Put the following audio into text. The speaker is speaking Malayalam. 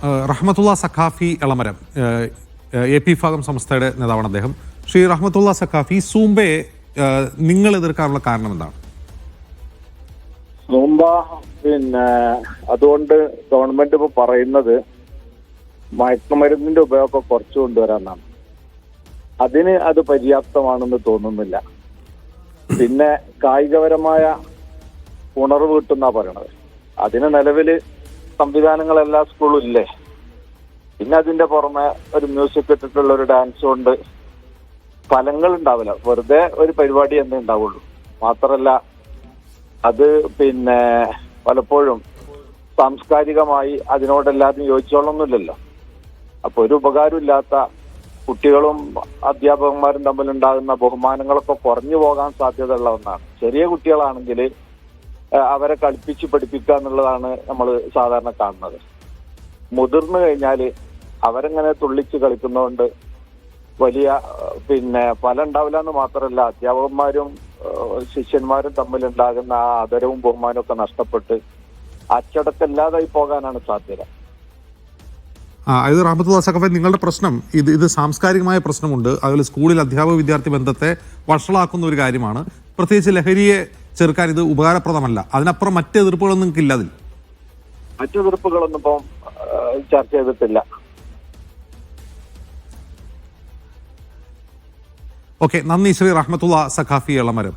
റഹ്മത്തുള്ള സഖാഫി എളമരം AP വിഭാഗം സംസ്ഥയുടെ നേതാവാണ് അദ്ദേഹം. ശ്രീ റഹ്മത്തുള്ള സഖാഫി, സൂംബയെ നിങ്ങൾ എതിർക്കാനുള്ള കാരണം എന്താണ്? സൂംബ അതുകൊണ്ട് ഗവൺമെന്റ് ഇപ്പൊ പറയുന്നത് മയക്കുമരുന്നിന്റെ ഉപയോഗം കുറച്ചു കൊണ്ടുവരാനാണ്. അതിന് അത് പര്യാപ്തമാണെന്ന് തോന്നുന്നില്ല. പിന്നെ കായികപരമായ ഉണർവ് കിട്ടുന്ന പറയണത്. അതിന് നിലവില് സംവിധാനങ്ങൾ എല്ലാ സ്കൂളും ഇല്ലേ. പിന്നെ അതിന്റെ പുറമെ ഒരു മ്യൂസിക് ഇട്ടിട്ടുള്ള ഒരു ഡാൻസ് കൊണ്ട് ഫലങ്ങൾ ഉണ്ടാവില്ല. വെറുതെ ഒരു പരിപാടി എന്നേ ഉണ്ടാവുള്ളൂ. മാത്രല്ല അത് പലപ്പോഴും സാംസ്കാരികമായി അതിനോടെല്ലാവരും യോജിച്ചോളൊന്നുമില്ലല്ലോ. അപ്പൊ ഒരു ഉപകാരമില്ലാത്ത കുട്ടികളും അധ്യാപകന്മാരും തമ്മിലുണ്ടാകുന്ന ബഹുമാനങ്ങളൊക്കെ കുറഞ്ഞു പോകാൻ സാധ്യതയുള്ള ഒന്നാണ്. ചെറിയ കുട്ടികളാണെങ്കിൽ അവരെ കളിപ്പിച്ച് പഠിപ്പിക്കുക എന്നുള്ളതാണ് നമ്മൾ സാധാരണ കാണുന്നത്. മുതിർന്നു കഴിഞ്ഞാൽ അവരെങ്ങനെ തുള്ളിച്ച് കളിക്കുന്നതുകൊണ്ട് വലിയ ഫലം ഉണ്ടാവില്ല എന്ന് മാത്രമല്ല, അധ്യാപകന്മാരും ശിഷ്യന്മാരും തമ്മിലുണ്ടാകുന്ന ആ ആദരവും ബഹുമാനവും ഒക്കെ നഷ്ടപ്പെട്ട് അച്ചടക്കമില്ലാതായി പോകാനാണ് സാധ്യത. ഇത് റഹ്മത്തുള്ള സഖാഫി, നിങ്ങളുടെ പ്രശ്നം ഇത് സാംസ്കാരികമായ പ്രശ്നമുണ്ട്. അതുപോലെ സ്കൂളിൽ അധ്യാപക വിദ്യാർത്ഥി ബന്ധത്തെ വഷളാക്കുന്ന ഒരു കാര്യമാണ്. പ്രത്യേകിച്ച് ലഹരിയെ ചെറുക്കാൻ ഇത് ഉപകാരപ്രദമല്ല. അതിനപ്പുറം മറ്റ് എതിർപ്പുകളൊന്നും നിങ്ങൾക്കില്ല. അതിൽ മറ്റു എതിർപ്പുകളൊന്നും ഇപ്പം ചർച്ച ചെയ്തിട്ടില്ല. ഓക്കെ, നന്ദി ശ്രീ റഹ്മത്തുള്ള സഖാഫി എളമരം.